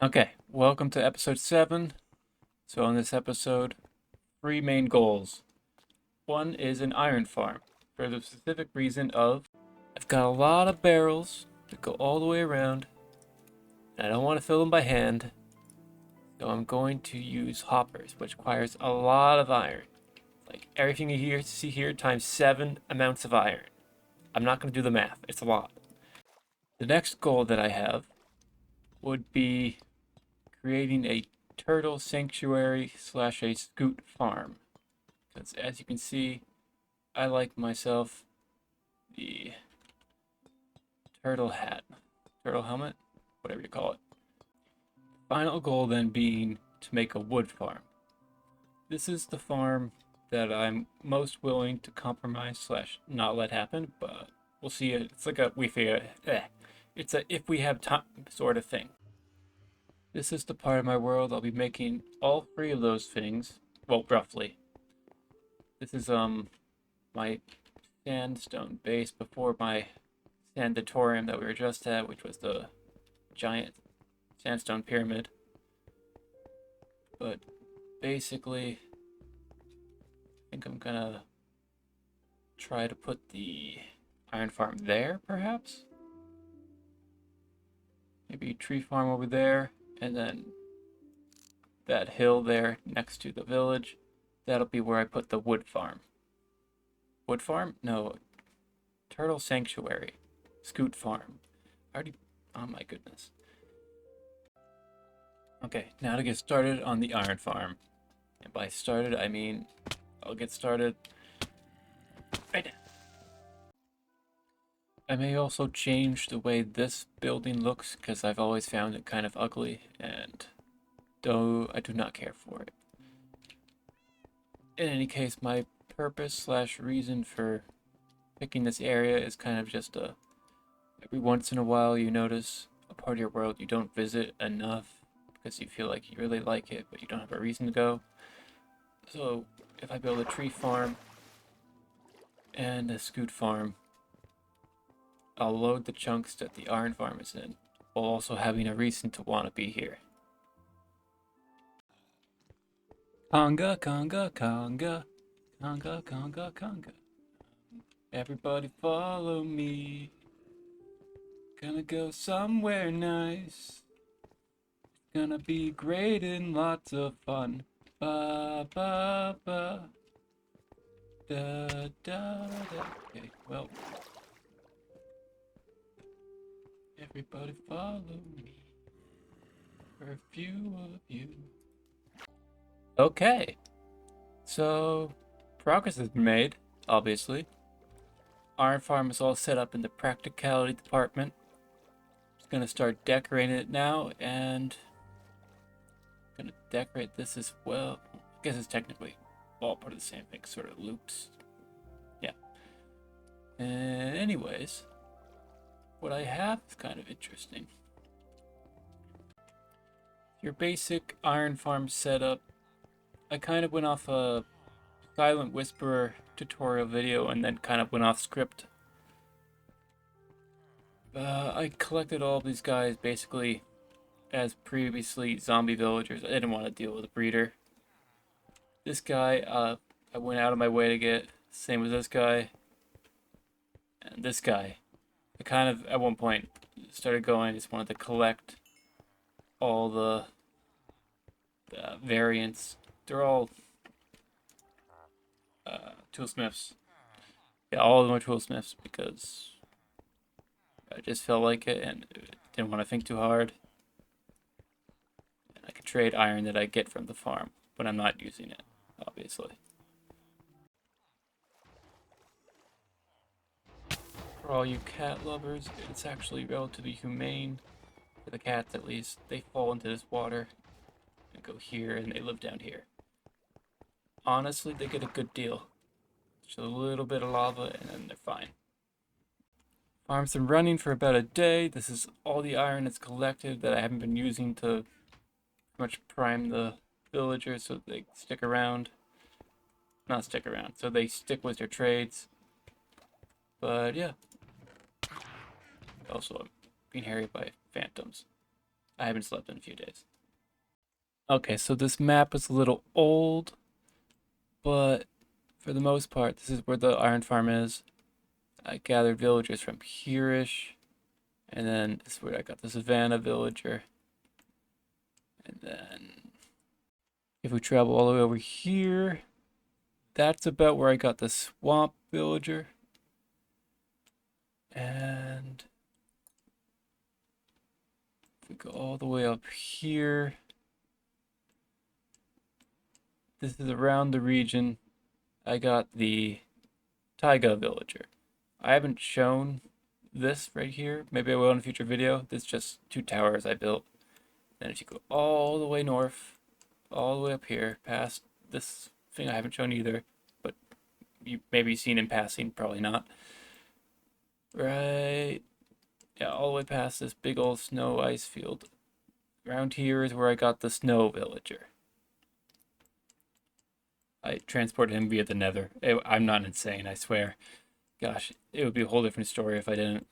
Okay, welcome to episode 7. So, on this episode, 3 main goals. One is an iron farm, for the specific reason of I've got a lot of barrels that go all the way around, and I don't want to fill them by hand, so I'm going to use hoppers, which requires a lot of iron. Like everything you see here times 7 amounts of iron. I'm not going to do the math, it's a lot. The next goal that I have would be creating a turtle sanctuary slash a scute farm. Because as you can see, I like myself the turtle hat, turtle helmet, whatever you call it. Final goal then being to make a wood farm. This is the farm that I'm most willing to compromise slash not let happen, but we'll see. It's like a we figure, it's a if we have time sort of thing. This is the part of my world I'll be making all 3 of those things. Well, roughly. This is my sandstone base before my sandatorium that we were just at, which was the giant sandstone pyramid. But basically, I think I'm gonna try to put the iron farm there, perhaps? Maybe a tree farm over there, and then that hill there next to the village. That'll be where I put the wood farm. Wood farm? No. Turtle sanctuary. Scute farm. Already. Oh my goodness. Okay, now to get started on the iron farm. And by started, I mean I'll get started right now. I may also change the way this building looks because I've always found it kind of ugly, and though I do not care for it. In any case, my purpose slash reason for picking this area is kind of just every once in a while you notice a part of your world you don't visit enough because you feel like you really like it, but you don't have a reason to go. So if I build a tree farm and a scute farm, I'll load the chunks that the iron farm is in, while also having a reason to want to be here. Conga, conga, conga, conga, conga, conga. Everybody follow me. Gonna go somewhere nice. Gonna be great and lots of fun. Ba ba ba. Da da da. Okay, well. Everybody follow me. For a few of you. Okay. So, progress has been made, obviously. Iron Farm is all set up in the practicality department. Just gonna start decorating it now, and gonna decorate this as well. I guess it's technically all part of the same thing, sort of loops. Yeah. Anyways, what I have is kind of interesting. Your basic Iron Farm setup. I kind of went off a Silent Whisperer tutorial video and then kind of went off script. I collected all these guys basically as previously zombie villagers. I didn't want to deal with a breeder. This guy, I went out of my way to get. Same as this guy. And this guy. I kind of, at one point, started going, just wanted to collect all the variants. They're all toolsmiths. Yeah, all of them are toolsmiths because I just felt like it and didn't want to think too hard. And I could trade iron that I get from the farm when I'm not using it, obviously. For all you cat lovers, it's actually relatively humane. For the cats, at least. They fall into this water and go here, and they live down here. Honestly, they get a good deal. Just a little bit of lava, and then they're fine. Farm's been running for about a day. This is all the iron that's collected that I haven't been using to much prime the villagers so they stick around. Not stick around, so they stick with their trades. But yeah. Also, I'm being harried by phantoms. I haven't slept in a few days. Okay, so this map is a little old, but for the most part, this is where the iron farm is. I gathered villagers from here-ish, and then this is where I got the savannah villager. And then if we travel all the way over here, that's about where I got the swamp villager. And if we go all the way up here, this is around the region. I got the taiga villager. I haven't shown this right here. Maybe I will in a future video. This is just 2 towers I built. Then if you go all the way north, all the way up here, past this thing I haven't shown either, but you maybe seen in passing, probably not. Right, yeah, all the way past this big old snow ice field. Around here is where I got the snow villager. I transported him via the nether. I'm not insane, I swear. Gosh, it would be a whole different story if I didn't.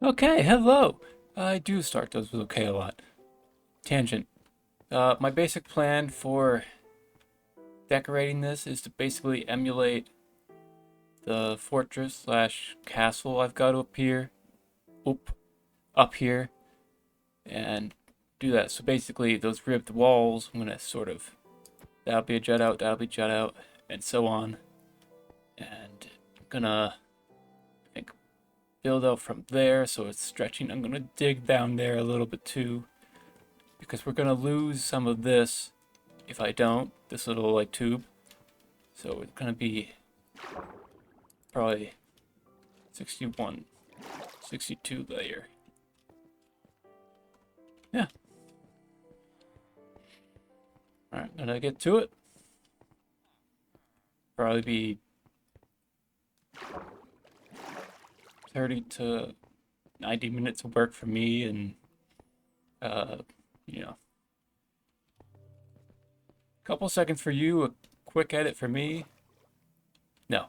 Okay, hello! I do start those with okay a lot. Tangent. My basic plan for decorating this is to basically emulate the fortress slash castle I've got up here. Up here. And do that. So basically, those ribbed walls, I'm gonna sort of, that'll be a jut out, that'll be jut out, and so on. And I'm gonna, I think, build out from there so it's stretching. I'm gonna dig down there a little bit too, because we're gonna lose some of this if I don't, this little like tube. So it's gonna be probably 61, 62 layer. Yeah. Alright, did I get to it? Probably be 30 to 90 minutes of work for me, and you know, a couple seconds for you, a quick edit for me. No.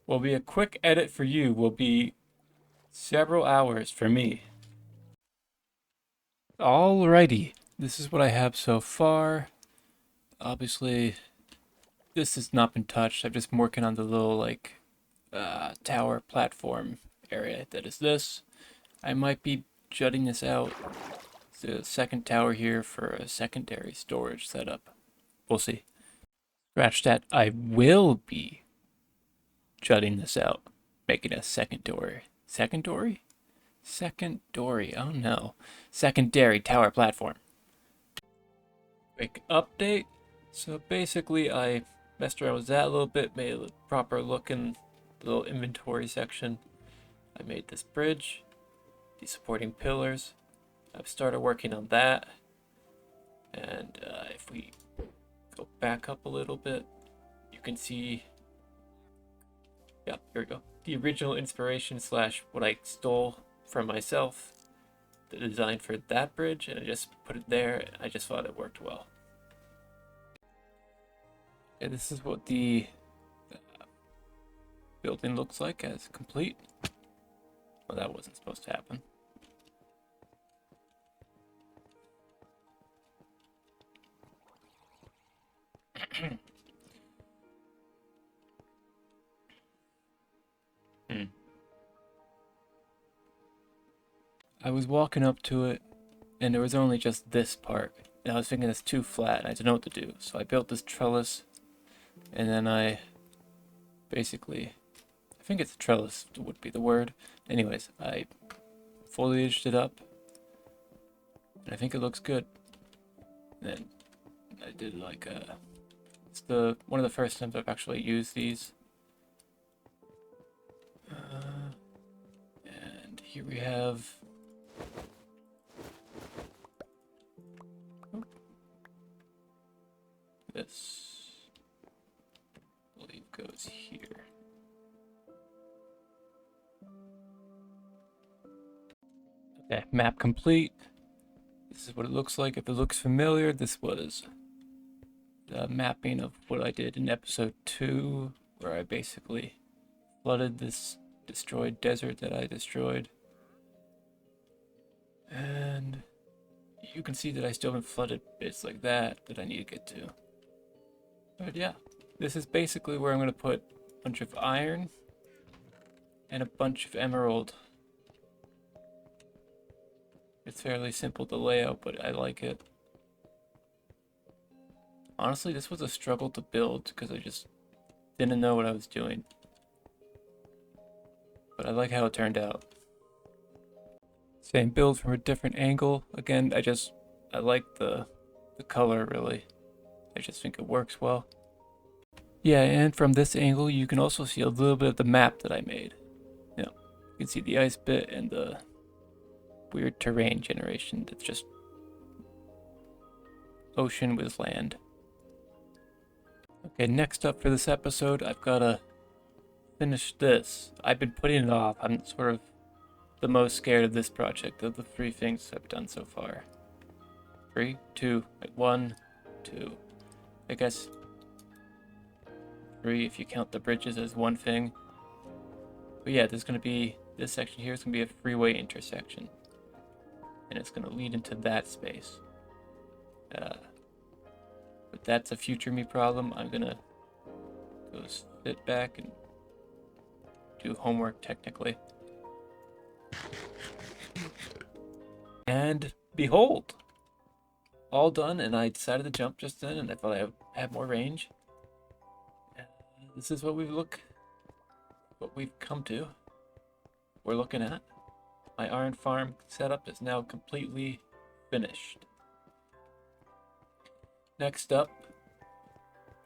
Will be a quick edit for you, will be several hours for me. Alrighty, this is what I have so far. Obviously, this has not been touched. I've just been working on the little like tower platform area that is this. I might be jutting this out. The second tower here for a secondary storage setup. We'll see. Scratch that. I will be jutting this out, making a secondary. Secondary. Oh no. Secondary tower platform. Quick update. So basically, I messed around with that a little bit, made a proper looking little inventory section. I made this bridge, these supporting pillars. I've started working on that. And if we go back up a little bit, you can see, yeah, here we go. The original inspiration slash what I stole from myself, the design for that bridge, and I just put it there, and I just thought it worked well. And this is what the building looks like as complete. Well, that wasn't supposed to happen. I was walking up to it, and there was only just this part. And I was thinking it's too flat, and I didn't know what to do. So I built this trellis, and then I basically, I think it's a trellis would be the word. Anyways, I foliaged it up, and I think it looks good. And then I did like a, it's the one of the first times I've actually used these. And here we have this, I believe goes here. Okay, map complete. This is what it looks like. If it looks familiar, this was the mapping of what I did in episode 2, where I basically flooded this destroyed desert that I destroyed. And you can see that I still have flooded bits like that I need to get to. But yeah, this is basically where I'm going to put a bunch of iron and a bunch of emerald. It's fairly simple to lay out, but I like it. Honestly, this was a struggle to build because I just didn't know what I was doing. But I like how it turned out. Same build from a different angle. Again, I like the color really. I just think it works well. Yeah, and from this angle you can also see a little bit of the map that I made. You can see the ice bit and the weird terrain generation that's just ocean with land. Okay, next up for this episode, I've gotta finish this. I've been putting it off. I'm sort of the most scared of this project of the 3 things I've done so far. 3, 2, 1, 2. I guess 3 if you count the bridges as one thing. But yeah, there's gonna be this section here is gonna be a freeway intersection, and it's gonna lead into that space. But that's a future me problem. I'm gonna go sit back and do homework technically. And behold, all done, and I decided to jump just then, and I thought I had more range. This is what we've come to. We're looking at. My iron farm setup is now completely finished. Next up,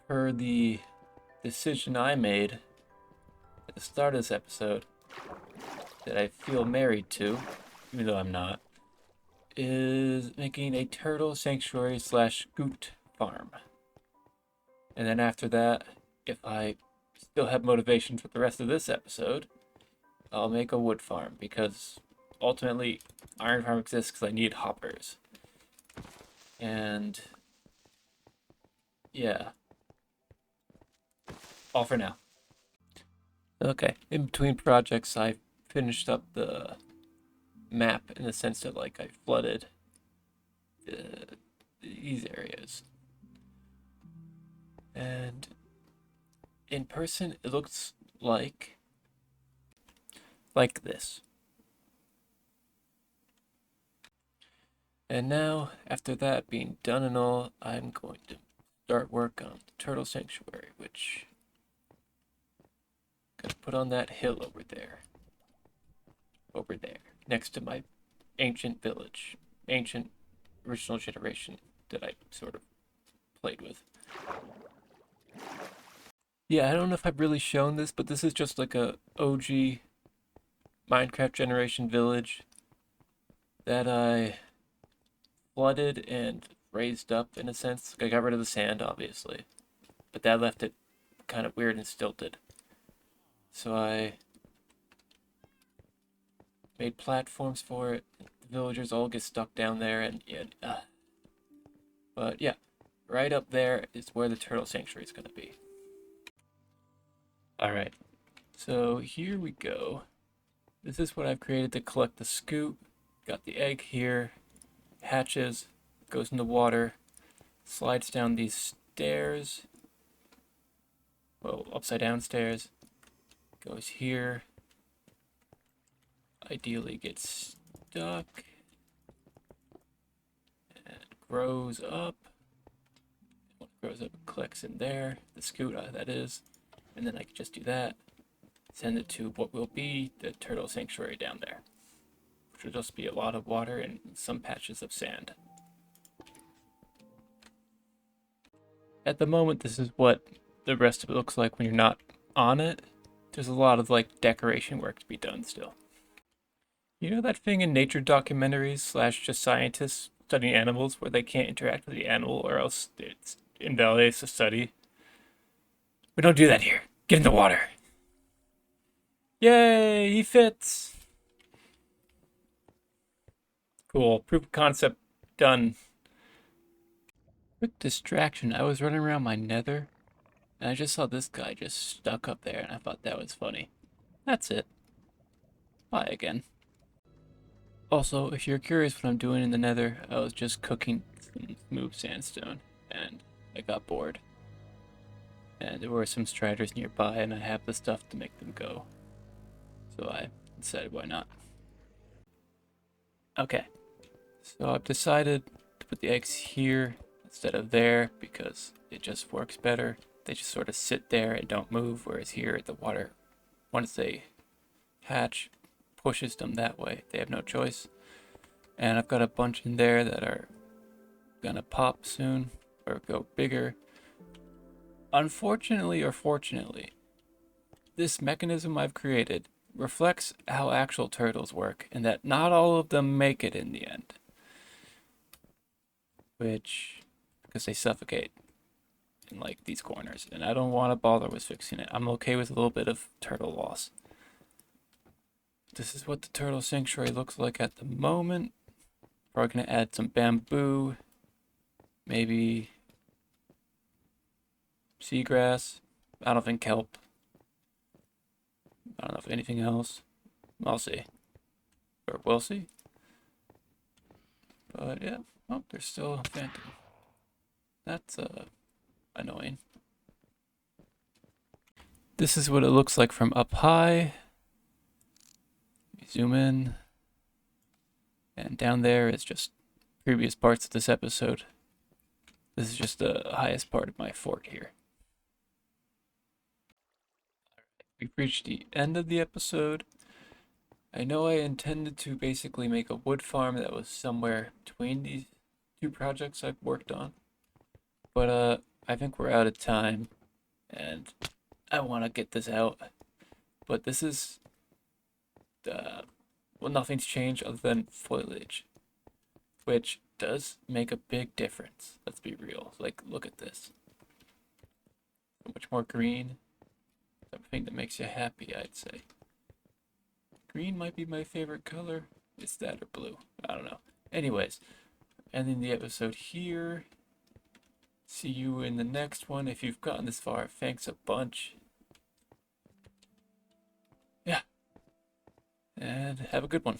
per the decision I made at the start of this episode, that I feel married to, even though I'm not, is making a turtle sanctuary / scute farm. And then after that, if I still have motivation for the rest of this episode, I'll make a wood farm, because ultimately iron farm exists because I need hoppers. And yeah, all for now. Okay, in between projects I finished up the map in the sense that like I flooded these areas, and in person it looks like this. And now, after that being done and all, I'm going to start work on the turtle sanctuary, which I'm gonna put on that hill over there, next to my ancient village, ancient original generation that I sort of played with. Yeah, I don't know if I've really shown this, but this is just like a OG Minecraft generation village that I flooded and raised up in a sense. I got rid of the sand, obviously, but that left it kind of weird and stilted. So I made platforms for it. The villagers all get stuck down there, and yeah. But yeah, right up there is where the turtle sanctuary is going to be. All right, so here we go. This is what I've created to collect the scute. Got the egg here, hatches, goes in the water, slides down these stairs, well, upside down stairs, goes here, ideally gets stuck, and grows up. When it grows up, it clicks in there, the scute, that is, and then I can just do that, send it to what will be the turtle sanctuary down there, which will just be a lot of water and some patches of sand. At the moment, this is what the rest of it looks like when you're not on it. There's a lot of like decoration work to be done still. You know that thing in nature documentaries / just scientists studying animals where they can't interact with the animal or else it invalidates the study? We don't do that here. Get in the water. Yay, he fits. Cool, proof of concept done. Quick distraction, I was running around my nether and I just saw this guy just stuck up there and I thought that was funny. That's it. Bye again. Also, if you're curious what I'm doing in the nether, I was just cooking some smooth sandstone, and I got bored. And there were some striders nearby, and I have the stuff to make them go. So I decided why not. Okay, so I've decided to put the eggs here instead of there because it just works better. They just sort of sit there and don't move, whereas here the water, once they hatch, pushes them that way. They have no choice. And I've got a bunch in there that are gonna pop soon or go bigger. Unfortunately or fortunately, this mechanism I've created reflects how actual turtles work, and that not all of them make it in the end. Which, because they suffocate in like these corners, and I don't want to bother with fixing it. I'm okay with a little bit of turtle loss. This is what the turtle sanctuary looks like at the moment. Probably gonna add some bamboo, maybe seagrass. I don't think kelp. I don't know if anything else. I'll see. Or we'll see. But yeah. Oh, there's still a phantom. That's annoying. This is what it looks like from up high. Zoom in. And down there is just previous parts of this episode. This is just the highest part of my fort here. We've reached the end of the episode. I know I intended to basically make a wood farm that was somewhere between these two projects I've worked on. But I think we're out of time and I want to get this out. But this is well, nothing's changed other than foliage, which does make a big difference. Let's be real. Like, look at this. So much more green. Something that makes you happy, I'd say. Green might be my favorite color. It's that or blue. I don't know. Anyways, ending the episode here. See you in the next one. If you've gotten this far, thanks a bunch. Yeah. And have a good one.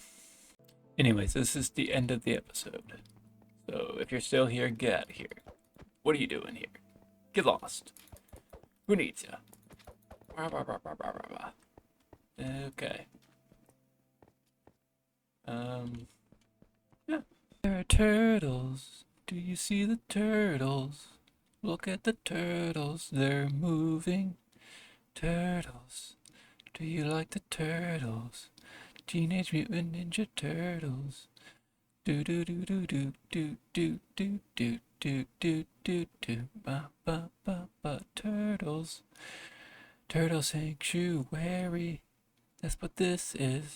Anyways, this is the end of the episode. So if you're still here, get out of here. What are you doing here? Get lost. Who needs ya? Okay. Yeah. There are turtles. Do you see the turtles? Look at the turtles. They're moving. Turtles. Do you like the turtles? Teenage Mutant Ninja Turtles. Do do do do do do do do do do do do do ba ba ba ba turtles. Turtle sanctuary. That's what this is.